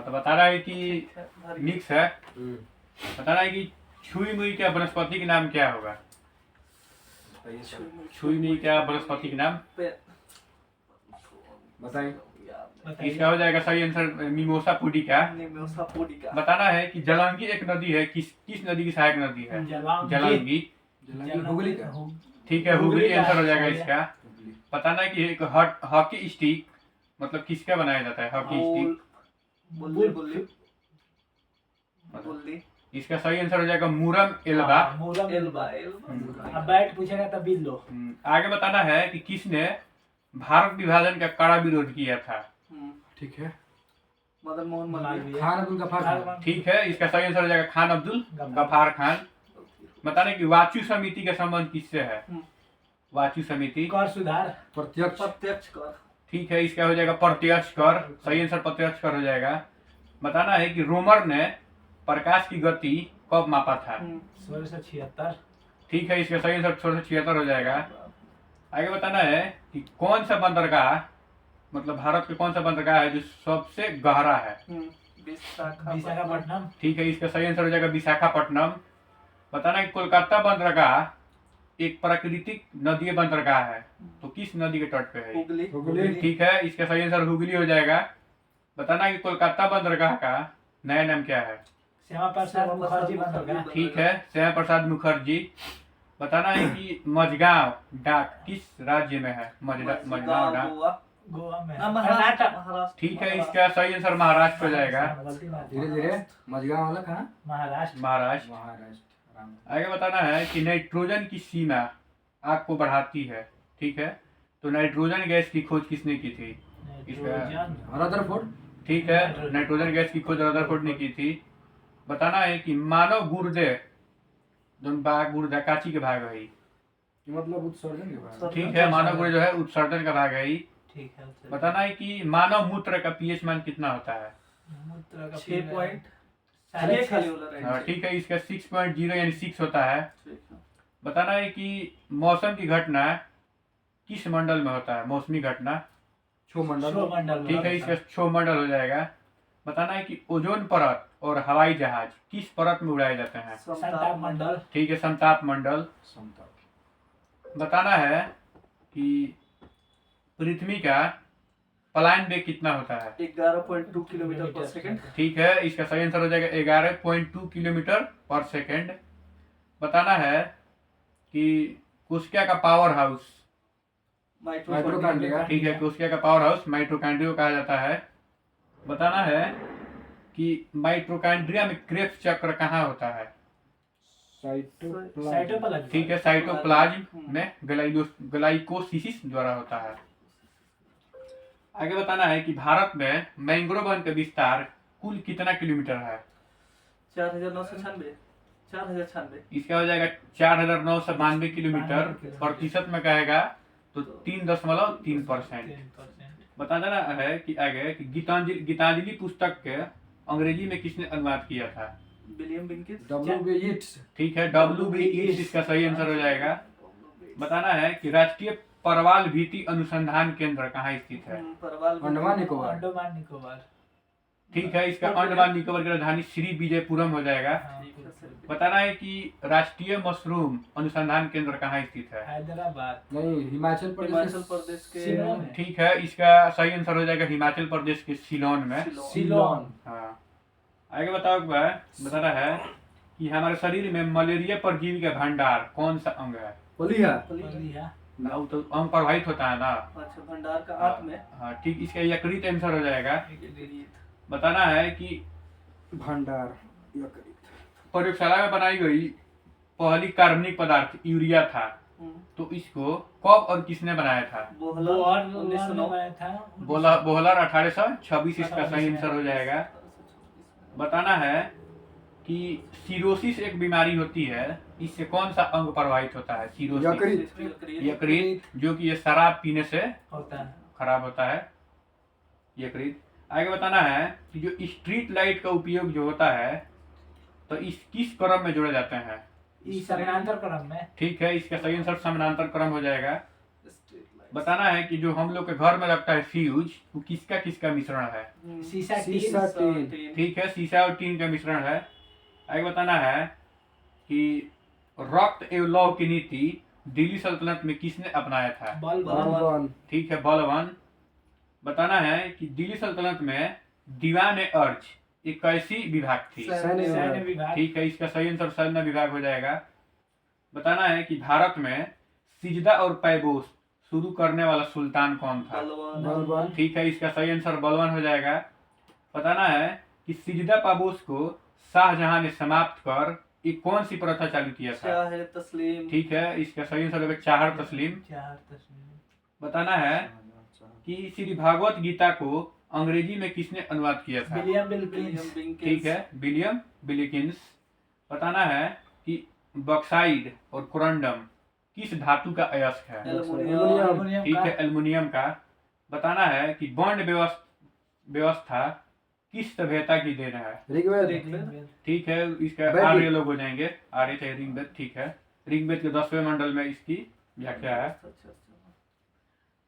हाँ, तो बता रहा है कि मिक्स है। बता रहा है कि छुई मुई क्या वनस्पति के नाम क्या होगा? छुई मुई क्या वनस्पति के नाम बताइए। इसका हो जाएगा सही आंसर मिमोसा पुडिका। बताना है कि जलंगी एक नदी है, किस नदी की सहायक नदी है? जलंगी। हुगली का। ठीक है, हुगली आंसर हो जाएगा इसका। बताना है कि एक हॉकी स्टिक मतलब किसका बनाया जाता है? हॉकी स्टिक इसका सही आंसर हो जाएगा मुरम एल्बा। अब बैट पूछेगा तब बिल्लो। आगे बताना है कि किसने भारत विभाजन का कड़ा विरोध किया था? ठीक है। मदन मोहन मालवीय। खान अब्दुल गफ्फार खान। ठीक है, इसका सही आंसर हो जाएगा खान अब्दुल गफ्फार खान। बताने की वाचु समिति का संबंध किससे है? वाचु समिति कर सुधार। प्रत्यक्ष कर। ठीक है, इसका हो जाएगा प्रत्यक्ष कर। सही आंसर प्रत्यक्ष कर हो जाएगा। बताना है कि रोमर ने प्रकाश की गति कब मापा था? 1676। ठीक है, इसका सही आंसर 1676 हो जाएगा। आगे बताना है कि कौन सा बंदरगाह मतलब भारत के कौन सा बंदरगाह है जो सबसे गहरा है? विशाखापट्टनम। ठीक है, इसका सही आंसर हो जाएगा विशाखापट्टनम। बताना है कि कोलकाता बंदरगाह एक प्राकृतिक नदी बंदरगाह है, तो किस नदी के तट पे है? हुगली। ठीक है, इसका सही आंसर हुगली हो जाएगा। बताना है कि कोलकाता बंदरगाह का नया नाम क्या है? श्यामा प्रसाद मुखर्जी बंदरगाह। ठीक है, श्यामा प्रसाद मुखर्जी। बताना है कि मझगांव डाक किस राज्य में है? मझगांव डाक गोवा में। महाराष्ट्र। ठीक है, इसका सही आंसर महाराष्ट्र हो जाएगा। धीरे धीरे मझगांव वाला कहाँ? महाराष्ट्र। महाराष्ट्र। आगे बताना है कि नाइट्रोजन की सीमा आग को बढ़ाती है। ठीक है, तो नाइट्रोजन गैस की खोज किसने की थी? रदरफोर्ड। ठीक है, नाइट्रोजन गैस की खोज रदरफोर्ड ने की थी। बताना है कि मानव गुर्दे जो भाग गुर्दा काची के भाग है, मतलब उत्सर्जन के बाद। ठीक है, मानव गुर्दे जो है उत्सर्जन का भाग है। ठीक है। बताना है कि मानव मूत्र का पीएच मान कितना होता है? मूत्र का 6.6। ठीक है, इसका 6.0 यानी 6 होता है। बताना है कि मौसम की घटना किस मंडल में होता है? मौसमी घटना क्षोमंडल। ठीक है, इसका क्षोमंडल हो जाएगा। बताना है कि ओजोन परत और हवाई जहाज किस परत में उड़ाए जाते हैं? संताप मंडल। ठीक है, समताप मंडल। बताना है कि पृथ्वी का पलायन वेग कितना होता है? 11.2 किलोमीटर पर सेकंड। ठीक है, इसका सही आंसर हो जाएगा 11.2 किलोमीटर पर सेकंड। बताना है कि कोशिका का पावर हाउस माइटोकॉन्ड्रिया। ठीक है, कोशिका का पावर हाउस माइटोकॉन्ड्रिया कहा जाता है। बताना है कि माइटोकॉन्ड्रिया में क्रेब्स चक्र कहाँ होता है? साइटोप्लाज्म। ठीक है, साइटोप्लाज्म में ग्लाइकोसिस द्वारा होता है। आगे बताना है कि भारत में मैंग्रोव वन का विस्तार कुल कितना किलोमीटर है? 4,996। इसका हो जाएगा 4,992 किलोमीटर। प्रतिशत में कहेगा तो 3.3%। बता देना है कि आगे कि गीतांजलि पुस्तक के अंग्रेजी में किसने अनुवाद किया था? विलियम बिंकिस। W.B. Yeats। ठीक है, W.B. Yeats इसका सही आंसर हो जाएगा। बताना है कि राष्ट्रीय परवाल भीति अनुसंधान केंद्र कहाँ स्थित है? अंडमान निकोबार। अंडमान निकोबार। ठीक है, इसका अंडमान निकोबार की राजधानी श्री विजयपुरम हो जाएगा। बताना है कि राष्ट्रीय मशरूम अनुसंधान केंद्र कहाँ स्थित है? हैदराबाद। नहीं, हिमाचल प्रदेश के शिलोंग में। ठीक है, इसका सही आंसर हो जाएगा हिमाचल प्रदेश के शिलोन में। सिलोन। हाँ, आगे बताओ। बताना है कि हमारे शरीर में मलेरिया परजीवी का भंडार कौन सा अंग है? पलिया। ना, वो तो अंग प्रवाहित होता है ना। अच्छा, भंडार का आंत में। हाँ, ठीक, इसका यकृत आंसर हो जाएगा। बताना है कि भंडार प्रयोगशाला में बनाई गई पहली कार्बनिक पदार्थ यूरिया था, तो इसको कब और किसने बनाया था? बोहलर 1909। बोहलर 1826 इसका सही आंसर हो जाएगा। बताना है कि सिरोसिस एक बीमारी होती है, इससे कौन सा अंग प्रभावित होता है? सिरोसिस यकृत, जो कि ये शराब पीने से खराब होता है यकृत। आगे बताना है कि जो स्ट्रीट लाइट का उपयोग जो होता है तो इस किस क्रम में जोड़े जाते हैं? समानांतर क्रम में। ठीक है, इसका सही आंसर समानांतर क्रम हो जाएगा। बताना है कि जो हम लोग के घर में लगता है फ्यूज, वो किसका किसका मिश्रण है। शीशा शीशा टीन टीन। ठीक है, शीशा और टीन का मिश्रण है। आगे बताना है कि रक्त एवं लौह की नीति दिल्ली सल्तनत में किसने अपनाया था। बलबन। ठीक है, बलबन। बताना है कि दिल्ली सल्तनत में दीवान ए अर्ज एक कैसी विभाग थी। सैन्य सैन्य विभाग। विभाग। ठीक है, इसका सही आंसर सैन्य विभाग हो जाएगा। बताना है कि भारत में सिजदा और पैबोस शुरू करने वाला सुल्तान कौन था। बलबन। ठीक है, इसका सही आंसर बलवन हो जाएगा। बताना है कि सिजदा पाबोस को शाहजहां ने समाप्त कर एक कौन सी प्रथा चालू किया था। चाहे तस्लीम। ठीक है, इसका सही आंसर होगा चाहर तस्लीम। चार तस्वीर। बताना है कि श्री भागवत गीता को अंग्रेजी में किसने अनुवाद किया था। William William Wilkins. बिंकिंस। ठीक है, विलियम विलिकिंस। बताना है कि बॉक्साइड और कोरंडम किस धातु का अयस्क है। एल्युमिनियम। एल्युमिनियम ठीक का। है, एल्युमिनियम का। बताना है कि वर्ण व्यवस्था किस सभ्यता की देन है। ऋग्वेद। ऋग्वेद। ठीक है, इसका वैदिक। आर्य लोग हो जाएंगे, आर्य चाहे ऋग्वेद। ठीक है, ऋग्वेद के 10वें मंडल में इसकी व्याख्या है।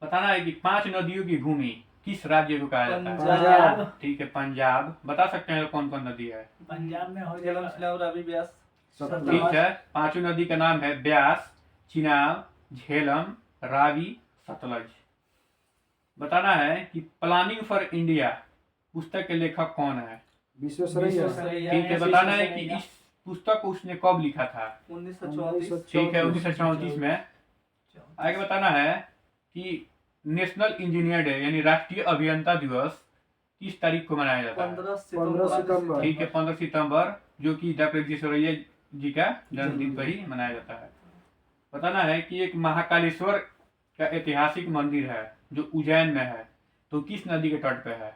बताना है कि 5 नदियों की भूमि किस राज्य को कहा जाता है। पंजाब। ठीक है, पंजाब। बता सकते हैं कौन कौन नदी है। पंजाब में हो झेलम जाएगा चिनाब रावी व्यास। सतलज। ठीक है, 5 नदी का नाम है ब्यास, चिनाब, झेलम, रावी, सतलज। बताना है कि प्लानिंग फॉर इंडिया पुस्तक के लेखक कौन है। विश्वेश्वरैया। विश्वेश्वरैया। ठीक है, बताना है कि इस पुस्तक को उसने कब लिखा था। 1934। ठीक है, 1934 में। आगे बताना है कि नेशनल इंजीनियर डे यानी राष्ट्रीय अभियंता दिवस किस तारीख को मनाया जाता है। 15 15 सितंबर। ठीक है, 15 सितंबर, जो कि डॉक्टर विश्वेश्वरैया जी का जन्मदिन पर ही मनाया जाता है। बताना है कि एक महाकालेश्वर का ऐतिहासिक मंदिर है जो उज्जैन में है, तो किस नदी के तट पे है।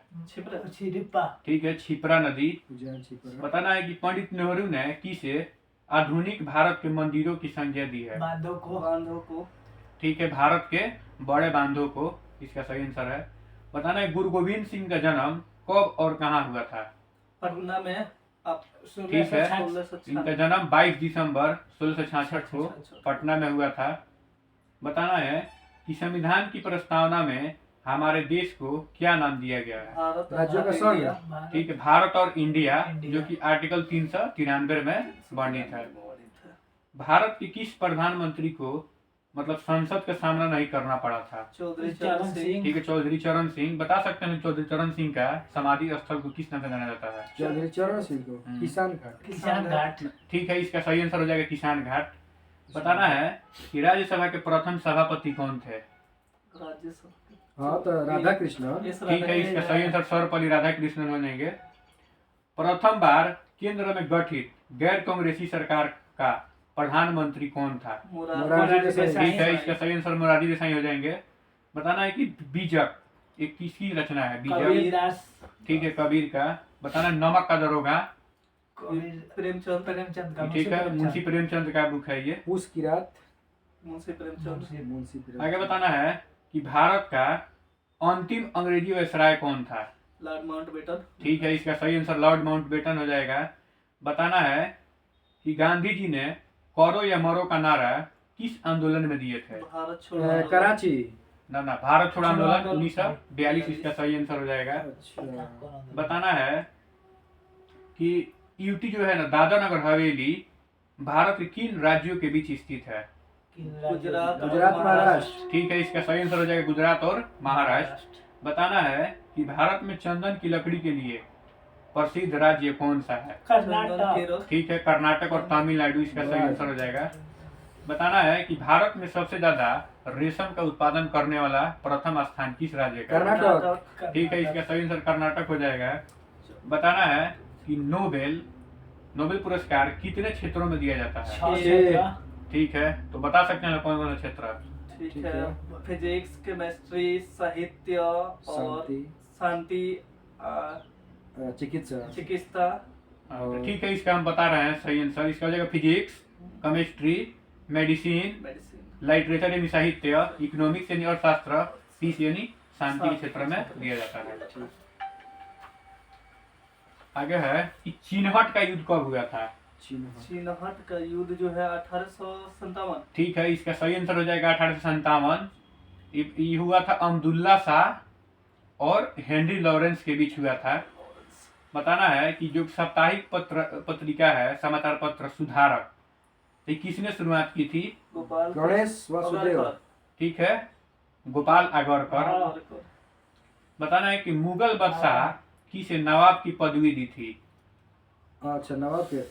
छिड़िप्पा। ठीक है, क्षिप्रा नदी। उज्जैन छिपरा। बताना है कि पंडित नेहरू ने किसे आधुनिक भारत के मंदिरों की संज्ञा दी है। बांधों को। बांधों को। ठीक है, भारत के बड़े बांधों को, इसका सही आंसर है। बताना है गुरु गोविंद सिंह का जन्म कब और कहाँ हुआ था। पटना में आप ठीक है, 1666। इनका जन्म 22 दिसंबर 1666 को पटना में हुआ था। बताना है कि संविधान की प्रस्तावना में हमारे देश को क्या नाम दिया गया है। भारत राज्यों का तथा संघ। इंडिया। ठीक है, भारत और इंडिया, इंडिया। जो कि आर्टिकल 393 में वर्णित है। भारत के किस प्रधानमंत्री को मतलब संसद का सामना नहीं करना पड़ा था। चौधरी चरण चरण सिंह। सिंह। ठीक है, चौधरी चरण सिंह। बता सकते हैं चौधरी चरण सिंह का समाधि स्थल को किस नाम से जाना जाता है। चौधरी चरण सिंह को हम्म। किसान घाट। किसान घाट। ठीक है, इसका सही आंसर हो जाएगा किसान घाट। बताना है कि राज्यसभा के प्रथम सभापति कौन थे। राज्यसभा। हाँ तो राधा कृष्ण। एस ठीक है, इसका सही आंसर सर्वपल्ली राधाकृष्णन हो जाएंगे। प्रथम बार केंद्र में गठित गैर कांग्रेसी सरकार का प्रधानमंत्री कौन था। मोरारजी देसाई। ठीक है, इसका सही आंसर मोरारजी देसाई हो जाएंगे। बताना है कि बीजक एक किसकी रचना है। बीजक, कबीरदास। ठीक है, कबीर का। बताना नमक का दरोगा। प्रेमचंद। प्रेमचंद का। ठीक है, मुंशी प्रेमचंद का बुक है ये। पूस की रात। मुंशी प्रेमचंद। मुंशी प्रेम। आगे बताना है कि भारत का अंतिम अंग्रेजी वायसराय कौन था। Lord Mountbatten. ठीक है, इसका सही आंसर लॉर्ड माउंटबेटन हो जाएगा। बताना है कि गांधी जी ने करो या मरो का नारा किस आंदोलन में दिए थे। भारत छोड़ो। कराची। ना भारत छोड़ो आंदोलन आंदोलन। 1942, इसका सही आंसर हो जाएगा। अच्छा। बताना है कि यूटी जो है ना, दादरा नगर हवेली भारत के किन राज्यों के बीच स्थित है। गुजरात। गुजरात महाराष्ट्र। ठीक है, इसका सही आंसर हो जाएगा गुजरात और महाराष्ट्र। बताना है कि भारत में चंदन की लकड़ी के लिए प्रसिद्ध राज्य कौन सा है। कर्नाटक। केरल। ठीक है, कर्नाटक और तमिलनाडु, इसका सही आंसर हो जाएगा। बताना है कि भारत में सबसे ज्यादा रेशम का उत्पादन करने वाला प्रथम स्थान किस राज्य का है? कर्नाटक। ठीक है, इसका सही आंसर कर्नाटक हो जाएगा। बताना है कि नोबेल पुरस्कार कितने क्षेत्रों में दिया जाता है। 6 क्षेत्र। ठीक है, तो बता सकते हैं कौन कौन सा क्षेत्र। ठीक ठीक है। है। फिजिक्स, केमिस्ट्री, साहित्य और शांति। शांति, चिकित्सा। चिकित्सा। ठीक है, इसका हम बता रहे हैं सही आंसर। इसका हो जाएगा physics, chemistry, medicine, medicine. Literature यानी साहित्य, इकोनॉमिक्स यानी अर्थशास्त्र, पीस यानी शांति के क्षेत्र में दिया जाता है। आगे है कि चिन्हट का युद्ध कब हुआ था। चिन्हट का युद्ध जो है 1857। ठीक है, इसका सही आंसर हो जाएगा 1857। ये हुआ था अब्दुल्ला शाह और हेनरी लॉरेंस के बीच हुआ था। बताना है कि जो साप्ताहिक पत्रिका है, समाचार पत्र सुधारक, ये किसने शुरुआत की थी? गोपाल गणेश वासुदेव। अगरकर। ठीक है, गोपाल आगरकर। अगरकर। बताना है कि मुगल बादशाह किसे नवाब की पदवी दी थी? अच्छा, नवाब के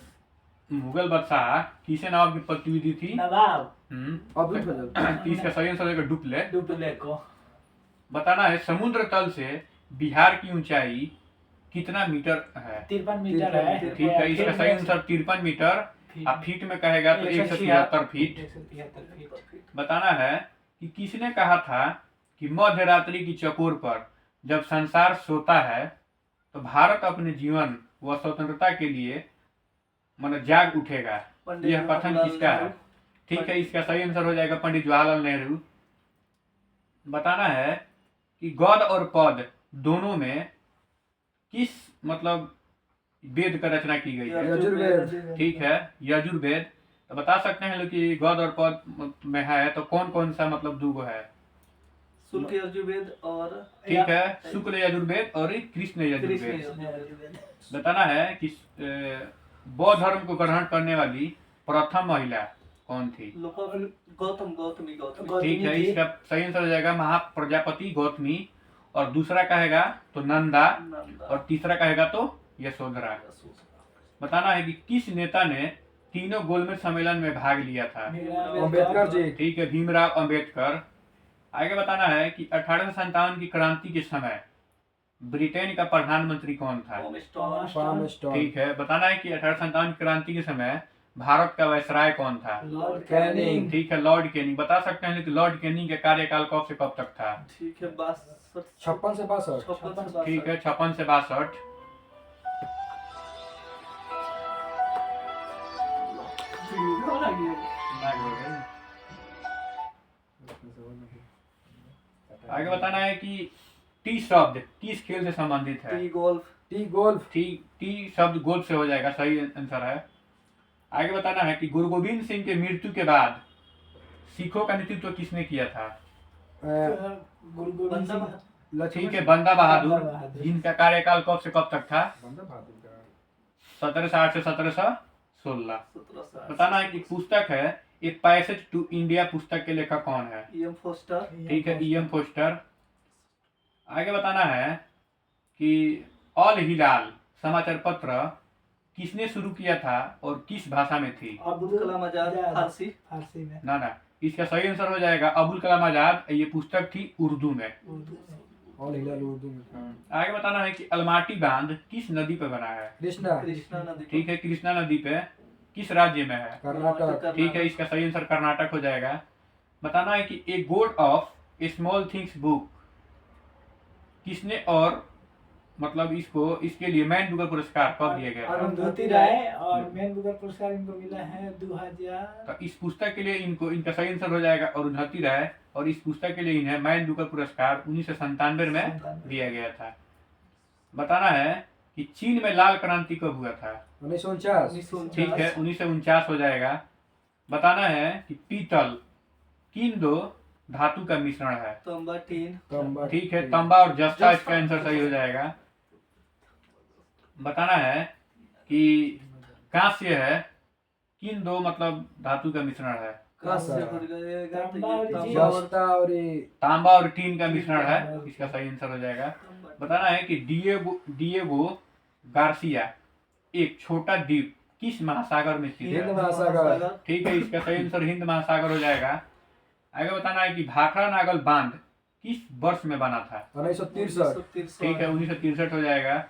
मुगल बादशाह किसे नवाब की पदवी दी थी? नवाब अब्दुल फजल। इसका सही आंसर होगा डुप्ले। डुप्ले को। बताना है समुद्र तल से बिहार की ऊंचाई कितना मीटर है? 53 मीटर है। ठीक है, इसका सही आंसर 53 मीटर। आप फीट में कहेगा तो 176 फीट। 173 फीट। बताना है कि किसने कहा था कि मध्य रात्रि की चकोर पर जब संसार सोता है तो भारत अपने जीवन व स्वतंत्रता के लिए मतलब जाग उठेगा। पंडित यह कथन जवाहरलाल किसका है? नेहरू। ठीक है, इसका सही आंसर हो जाएगा पंडित जवाहरलाल नेहरू। बताना है कि गद और पद दोनों में किस मतलब वेद का रचना की गई है? यजुर्वेद। ठीक है, यजुर्वेद। तो बता सकते हैं लोग कि गद और पद में है तो कौन कौन सा मतलब दूगो है? शुल्क यजुर्वेद और ठीक है, शुक्ल यजुर्वेद और कृष्ण कृष्ण यजुर्वेद। यजुर्वेद। बताना है कि बौद्ध धर्म को ग्रहण करने वाली प्रथम महिला कौन थी? गौतमी। ठीक है, थी। इसका सही आंसर हो जाएगा महाप्रजापति गौतमी। और दूसरा कहेगा तो नंदा और तीसरा कहेगा तो यशोधरा। बताना है कि किस नेता ने तीनों गोलमेज सम्मेलन में भाग लिया था? अम्बेडकर जी। ठीक है, भीमराव अंबेडकर। आगे बताना है कि 1857 की क्रांति के समय ब्रिटेन का प्रधानमंत्री कौन था? फार्म स्टॉक। ठीक है, बताना है कि 1857 की क्रांति के समय भारत का वायसराय कौन था? Lord Canning. ठीक है, लॉर्ड कैनिंग। बता सकते हैं कि लॉर्ड कैनिंग का कार्यकाल कब से कब तक था? ठीक है 56 से 62। 56 से ठीक है, 56 से 62। आगे बताना है कि टी शब्द किस खेल से संबंधित है? T golf. T golf. T शब्द गोल्फ से हो जाएगा, सही आंसर है। आगे बताना है कि गुरु गोविंद सिंह के मृत्यु के बाद सिखों का नेतृत्व किसने किया था? गुरु गोविंद सिंह। ठीक है, बंदा बहादुर। बंदा बहादुर। जिनका कार्यकाल कब से कब तक था? बंदा बहादुर का 1760 से 1716। 17 बताना है कि पुस्तक है ए पैसेज टू इंडिया, पुस्तक के लेखक कौन है? EM Forster. ठीक है, ईएम फोस्टर। आगे बताना है कि अल हिलाल समाचार पत्र किसने शुरू किया था और किस भाषा में थी? अब्दुल कलाम आजाद। फारसी। फारसी में। ना, इसका सही आंसर हो जाएगा अबुल कलाम आजाद। ये पुस्तक थी उर्दू में। उर्दू में। ऑल हिलाल उर्दू में। आगे बताना है कि अलमाटी बांध किस नदी पे बना है? कृष्णा। कृष्णा नदी। ठीक है, कृष्णा नदी पे। किस राज्य में है? कर्नाटक। ठीक है, इसका सही आंसर कर्नाटक हो जाएगा। बताना है कि a God of Small Things book किसने और मतलब इसके लिए मैन बुकर पुरस्कार कब दिया गया था? अरुंधति राय और मैन बुकर पुरस्कार इनको मिला है 2000। तो इस पुस्तक के लिए इनका सही आंसर हो जाएगा अरुंधति राय। और इस पुस्तक के लिए इन्हें मैन बुकर पुरस्कार 1997 में दिया गया था। बताना है कि चीन में लाल क्रांति कब हुआ था? 1949। ठीक है, 1949 हो जाएगा। बताना है कि पीतल किन दो धातु का मिश्रण है? तांबा टीन। तांबा। ठीक है, तांबा और जस्ता इसका आंसर सही हो जाएगा। बताना है कि कांस्य है किन दो मतलब धातु का मिश्रण है? कांस्य हो जाएगा तो तांबा और ये तांबा जीव। और जस्ता और ये तांबा और टीन का मिश्रण है, इसका सही आंसर हो जाएगा। बताना है कि डिएगो गार्सिया एक छोटा द्वीप किस महासागर में स्थित हिंद है? महासागर। ठीक है, इसका सही आंसर हिंद महासागर हो जाएगा। आगे बताना है कि भाखड़ा नागल बांध किस वर्ष में बना था? 1963। ठीक है, 1963 हो जाएगा।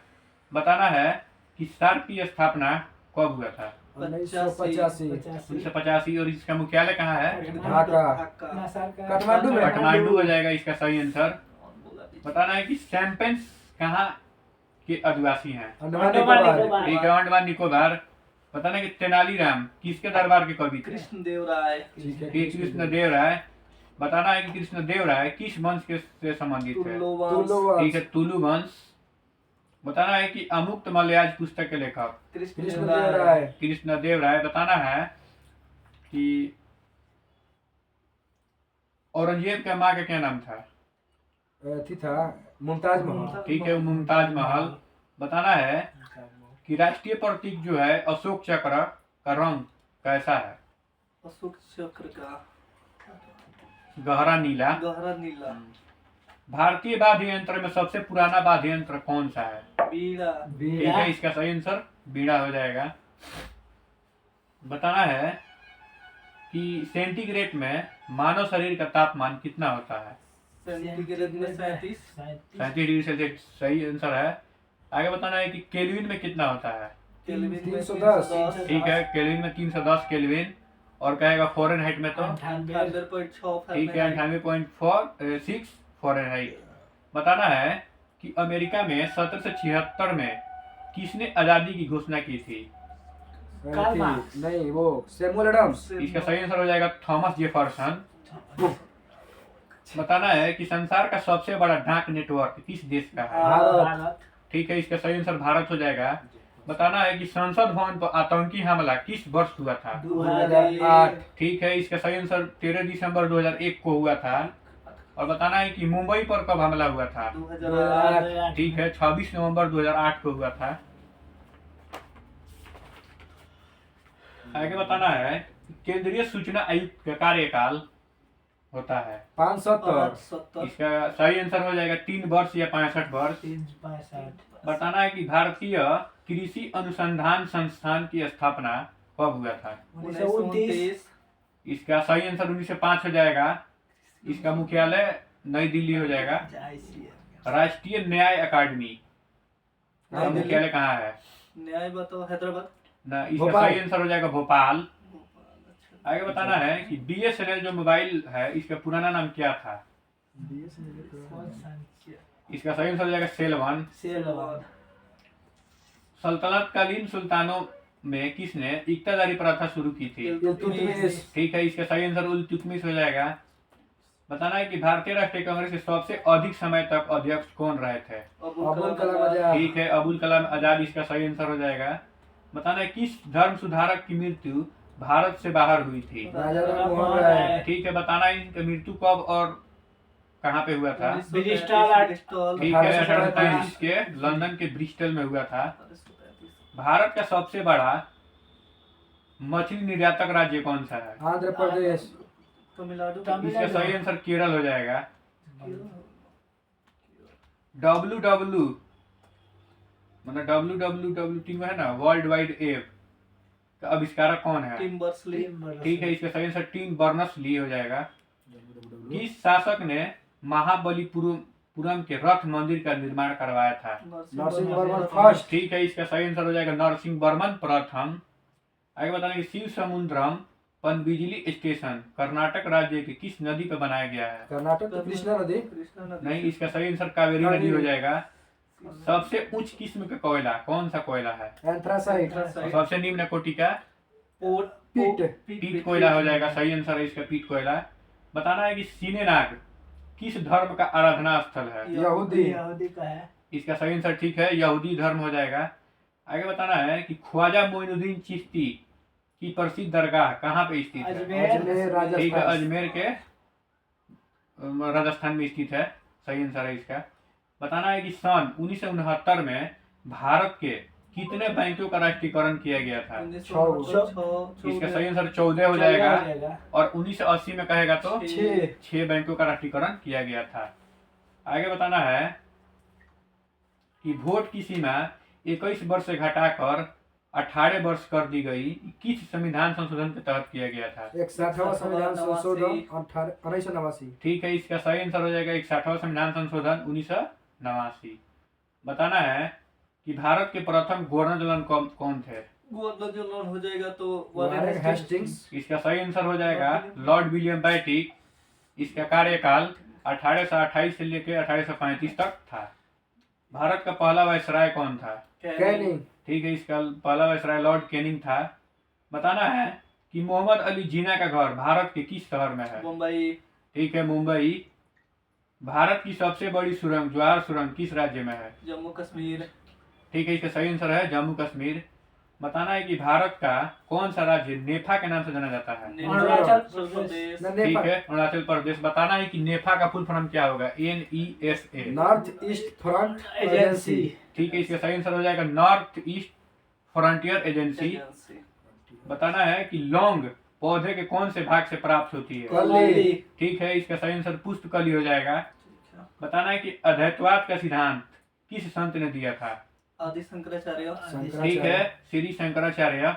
बताना है कि सार्क की स्थापना कब हुआ था? 1985। 1985। और इसका मुख्यालय कहाँ है? ढाका। काठमांडू में। काठमांडू हो जाएगा इसका सही आंसर। बताना है कि सैम्पेंस कहाँ के आदिवासी हैं? अंडमान निकोबार। ठीक है, अंडमान निकोबार। बताना है कि तेनालीराम किसके दरबार के कवि थे? कृष्णदेव राय। ठीक है, ठीक, कृष्णदेव राय। बताना है कि कृष्णदेव राय किस वंश के से संबंधित है? तुलु ठीक है, वंश। तुलु वंश। बताना है कि अमुक्त मलयाज पुस्तक के लेखक कृष्णदेव राय। कृष्णदेव राय। बताना है कि औरंगजेब के माँ का क्या नाम था? थी था मुमताज महल। ठीक है, मुमताज महल। बताना है कि राष्ट्रीय प्रतीक जो है अशोक चक्र का रंग कैसा है? अशोक चक्र का गहरा नीला। गहरा नीला। भारतीय वाद्य यंत्र में सबसे पुराना वाद्य यंत्र कौन सा है? बीड़ा। ठीक है, इसका सही आंसर बीड़ा हो जाएगा। बताना है कि सेंटीग्रेड में मानव शरीर का तापमान कितना होता है? सेंटीग्रेड में 37। 37 डिग्री सेल्सियस सही आंसर है। आगे बताना है कि केल्विन में कितना होता है? केल्विन में 310। 310। ठीक है, केल्विन में 310 केल्विन। और कहेगा फॉरेनहाइट में तो 98.6 ठीक है 98.46 फॉरेनहाइट। बताना है कि अमेरिका में 1776 में किसने आजादी की घोषणा की थी? Karl Marx. नहीं, वो सैमुअल एडम्स। इसका सही आंसर हो जाएगा थॉमस जेफरसन। बताना है कि संसार का सबसे बड़ा डाक नेटवर्क किस देश का है? भारत। ठीक है, इसका सही आंसर भारत हो जाएगा। बताना है कि संसद भवन पर आतंकी हमला किस वर्ष हुआ था? 2008। ठीक है, इसका सही आंसर 13 दिसंबर 2001 को हुआ था। और बताना है कि मुंबई पर कब हमला हुआ था? 2008। ठीक है, 26 नवंबर 2008 को हुआ था। आगे बताना है केंद्रीय सूचना आयुक्त का कार्यकाल होता है 570। इसका सही आंसर हो जाएगा 3 वर्ष या 65 वर्ष। 365। बताना है कि भारतीय कृषि अनुसंधान संस्थान की स्थापना कब हुआ था? 1929। इसका सही आंसर 1905 हो जाएगा। इसका मुख्यालय नई दिल्ली हो जाएगा। राष्ट्रीय न्याय अकादमी का मुख्यालय कहाँ है? न्याय बताओ। हैदराबाद। ना, इसका भोपाल। सही आंसर हो जाएगा भोपाल। आगे बताना है कि BSNL जो मोबाइल है इसका पुराना नाम क्या था? इसका सही आंसर हो जाएगा सेल-1। सल्तनत कालीन सुल्तानों में किसने इक्तादारी प्रथा शुरू की थी? इल्तुतमिश। ठीक है, इसका सही आंसर इल्तुतमिश हो जाएगा। बताना है कि भारतीय राष्ट्रीय कांग्रेस के सबसे अधिक समय तक अध्यक्ष कौन रहे थे? अबुल कलाम आजाद। ठीक है, अबुल कलाम आजाद इसका सही आंसर हो जाएगा। बताना है किस धर्म सुधारक की मृत्यु भारत से बाहर हुई थी? राजा राम मोहन राय। ठीक है, बताना है इनका मृत्यु कब और कहाँ पे हुआ था? ब्रिस्टल। ठीक है, 1835 के लंदन के ब्रिस्टल में हुआ था। भारत का सबसे बड़ा मछली निर्यातक राज्य कौन सा है? आंध्र प्रदेश। तमिलनाडु। इसका सही आंसर केरल हो जाएगा। WW मतलब WWW है ना, वर्ल्ड वाइड वेब का आविष्कारक कौन है? Tim Berners Lee. ठीक है, इसका सही आंसर टिम बर्नर्स-ली हो जाएगा। किस शासक ने महाबलीपुरम के रथ मंदिर का निर्माण करवाया था? नरसिंहवर्मन फर्स्ट। ठीक है, इसका सही आंसर हो जाएगा नरसिंहवर्मन प्रथम। आगे बताना कि शिव समुद्रम पनबिजली स्टेशन कर्नाटक राज्य के किस नदी पर बनाया गया है? कर्नाटक की कृष्णा नदी। कृष्णा नदी। नहीं, इसका सही आंसर कावेरी नदी हो जाएगा। सबसे उच्च किस्म का कोयला कौन सा कोयला है? एंथ्रासाइट। और सबसे निम्न कोटि का? पीट। पीट कोयला हो जाएगा। सही आंसर है इसका पीट कोयला। बताना है कि सीनेनाग किस धर्म का आराधना स्थल है? यहूदी। यहूदी का है। इसका सही आंसर ठीक है, यहूदी धर्म हो जाएगा। आगे बताना है कि ख्वाजा मोइनुद्दीन चिश्ती की प्रसिद्ध दरगाह कहाँ पे स्थित है? अजमेर। अजमेर ठीक है, राजस्थान। अजमेर के राजस्थान में स्थित है। सही आंसर है इसका। बताना है कि सन 1969 में भारत के कितने बैंकों का राष्ट्रीयकरण किया गया था? 1906। इसका सही आंसर 14 हो जाएगा। और 1980 में कहेगा तो 6 बैंकों का राष्ट्रीयकरण किया गया था। आगे बताना है कि वोट की सीमा 21 वर्ष से घटाकर 18 वर्ष कर दी गई किस संविधान संशोधन के तहत किया गया था? 61वां संविधान संशोधन 1989। ठीक है, इसका सही आंसर हो जाएगा 61वां संविधान संशोधन 1989। बताना है कि भारत के प्रथम गवर्नर जनरल कौन थे? गवर्नर जनरल हो जाएगा तो वारेन हेस्टिंग्स। इसका सही आंसर हो जाएगा लॉर्ड विलियम बेंटिक। इसका कार्यकाल 1828 से लेकर 1835 तक था। भारत का पहला वायसराय कौन था? कैनिंग। ठीक है, इसका पहला वायसराय लॉर्ड कैनिंग था। बताना है कि मोहम्मद अली जिन्ना का घर भारत के किस शहर में है? मुंबई। ठीक है, मुंबई। भारत की सबसे बड़ी सुरंग जवाहर सुरंग किस राज्य में है? जम्मू कश्मीर। ठीक है, इसका सही आंसर है जम्मू कश्मीर। बताना है कि भारत का कौन सा राज्य नेफा के नाम से जाना जाता है। अरुणाचल प्रदेश। न ठीक नेपाल है, अरुणाचल प्रदेश। बताना है कि नेफा का फुल फॉर्म क्या होगा। NEFA। North east front agency. ठीक है, इसका सही आंसर हो जाएगा north east frontier agency. Agency. बताना है कि लौंग पौधे के कौन से भाग से प्राप्त होती है। कली। ठीक है, इसका सही आंसर पुष्पकली हो जाएगा। ठीक है। बताना है कि अद्वैतवाद का सिद्धांत किस संत ने दिया था। आदि शंकराचार्य। ठीक है, श्री शंकराचार्य।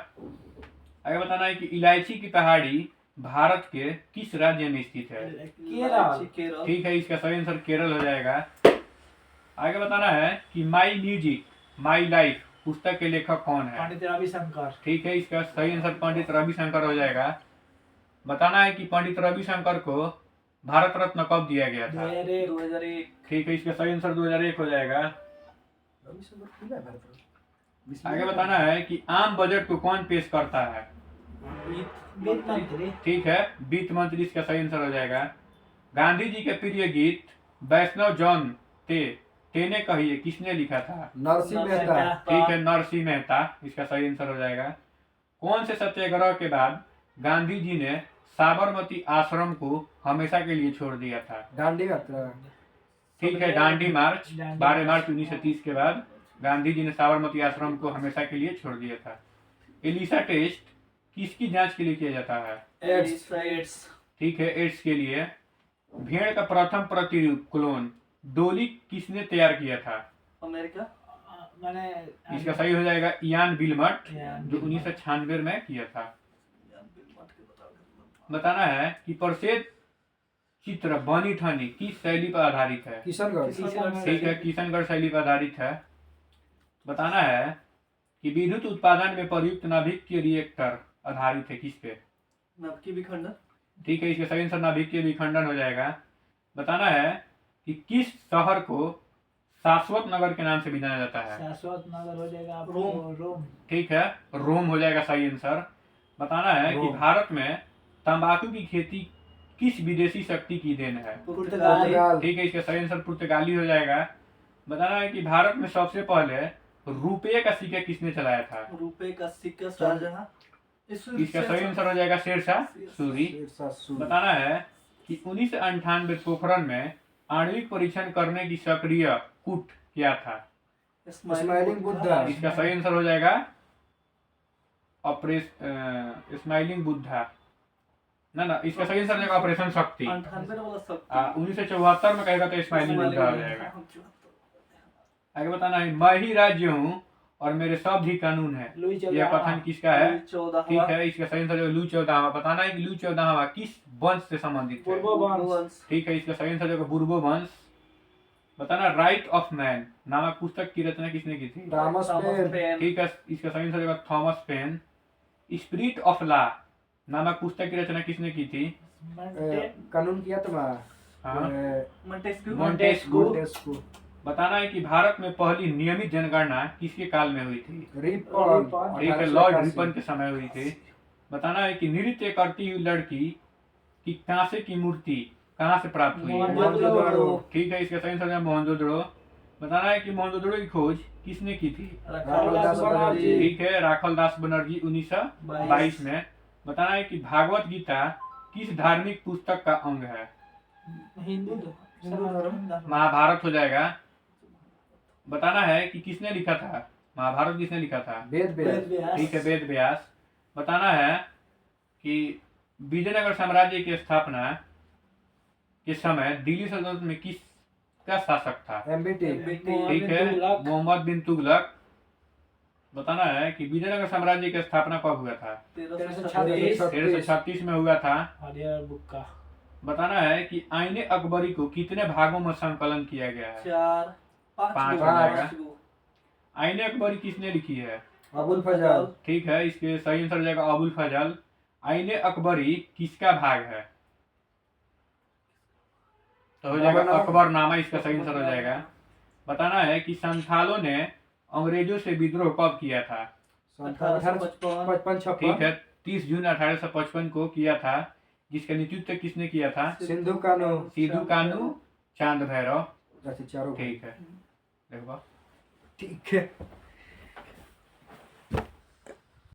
आगे बताना है कि इलायची की पहाड़ी भारत के किस राज्य में स्थित है। केरल। केरल। ठीक है, इसका सही आंसर केरल हो जाएगा। आगे बताना है कि माई म्यूजिक माई लाइफ पुस्तक के लेखक कौन है। पंडित रविशंकर। ठीक है, इसका सही आंसर पंडित रविशंकर हो जाएगा। बताना है कि पंडित रविशंकर को भारत रत्न कब दिया गया था। 2001। ठीक है, इसका सही आंसर 2001 हो जाएगा। आगे बताना है कि आम बजट को कौन पेश करता है। वित्त मंत्री। ठीक है, वित्त मंत्री इसका सही आंसर हो जाएगा। गांधी जी के प्रिय गीत वैष्णव जन तेने कहिए किसने लिखा था। नरसिंह मेहता। ठीक है, नरसिंह मेहता इसका सही आंसर हो जाएगा। कौन से सत्याग्रह के बाद गांधी जी ने साबरमती आश्रम को हमेशा के लिए छोड़ दिया था। डांडी यात्रा। ठीक है, दांडी मार्च। दांडी 12 मार्च 1930 के बाद गांधी जी ने साबरमती आश्रम को हमेशा के लिए छोड़ दिया था। एलिसा टेस्ट किसकी जांच के लिए किया जाता है। एड्स। ठीक है, एड्स के लिए। भेड़ का प्रथम प्रतिरूप क्लोन डोली किसने तैयार किया था। अमेरिका। मैंने इसका सही हो जाएगा इयान बिलमट, इयान जो 1996 में किया था। बताना है कि प्रसिद्ध चित्र बनी ठनी किस शैली पर आधारित है। किशनगढ़। ठीक है, किशनगढ़ शैली पर आधारित है। बताना है कि विद्युत उत्पादन में प्रयुक्त नाभिकीय रिएक्टर आधारित है किस पे। नवकी विखंडन। ठीक है, इसका सही आंसर नाभिकीय विखंडन हो जाएगा। बताना है कि किस शहर को शाश्वत नगर के नाम से भी जाना जाता है। शाश्वत नगर हो जाएगा आपको रोम। रोम। ठीक है, रोम हो जाएगा सही आंसर। बताना है कि रोम। भारत में तंबाकू की खेती किस विदेशी शक्ति की देन है। पुर्तगाल। ठीक है, इसका सही आंसर पुर्तगाली हो जाएगा। बताना है कि भारत में सबसे पहले रुपये का सिक्का किसने चलाया था। रुपए का सिक्का शाहजहां। इसका सही आंसर हो जाएगा शेरशाह सूरी। शेरशाह सूरी। बताना है कि 1998 पोखरण में आणविक परीक्षण करने की सक्रिय कूट क्या था। स्माइलिंग बुद्धा। इसका सही आंसर हो जाएगा स्माइलिंग बुद्धा। ना, इसका सही आंसर हो जाएगा ऑपरेशन शक्ति। 98 वाला सब। 1974 में कहेगा तो स्माइलिंग बुद्धा हो जाएगा। आगे बताना है मैं ही राज्य हूँ और मेरे शब्द ही कानून है। लुई यह चौदहवां। कथन किसका है। 14। ठीक है, इसका सही आंसर लू 14वां। बताना है कि लू 14वां किस वंश से संबंधित है। पूर्व वंश। ठीक है, इसका सही आंसर होगा बुर्बो वंश। बताना राइट ऑफ मैन नामक पुस्तक की रचना किसने की थी। Thomas pen. ठीक है, इसका सही आंसर होगा Thomas pen. Spirit of law नामक पुस्तक की रचना किसने की थी। कानून किया था हाँ, मोंटेस्क्यू। मोंटेस्क्यू। मोंटेस्क्यू। बताना है कि भारत में पहली नियमित जनगणना किसके काल में हुई थी। रिपन। ठीक है, लॉर्ड रिपन के समय हुई थी। बताना है कि नृत्य करती हुई लड़की की कांसे की मूर्ति कहाँ से प्राप्त हुई है। मोहनजोदड़ो। ठीक है, इसका सही आंसर है मोहनजोदड़ो। बताना है कि मोहनजोदड़ो की खोज किसने की थी। राखलदास बनर्जी। ठीक है, राखलदास बनर्जी 1922 में। बताना है कि भागवत गीता किस धार्मिक पुस्तक का अंग है। हिंदू धर्म। महाभारत हो जाएगा। बताना है कि किसने लिखा था महाभारत, किसने लिखा था। वेद व्यास। ठीक है, वेद व्यास। बताना है कि विजयनगर साम्राज्य की स्थापना के समय दिल्ली सल्तनत में किसका शासक था। एमबीटी। ठीक है, मोहम्मद बिन तुगलक। बताना है कि विजयनगर साम्राज्य की स्थापना कब हुआ था। 1336। 1336 में हुआ था। हरियर बुक्का। बताना है कि आईने अकबरी को कितने भागों में संकलन किया गया है। 4 पाँच 5 हो जाएगा। आईने अकबरी किसने लिखी है। अबुल फजल। ठीक है, इसके सही आंसर हो जाएगा अबुल फजल। आईने अकबरी किसका भाग है। तो हो जाएगा अकबरनामा, इसका सही आंसर हो जाएगा। बताना है कि संथालों ने अंग्रेजों से विद्रोह कब किया था। 1855। ठीक है, 30 जून 1855 को किया था, जिसका नेतृत्व किसने किया था। सिंधु कानू। सिद्धू कानू चांद भैरव। चारों। ठीक है, देखो ठीक है।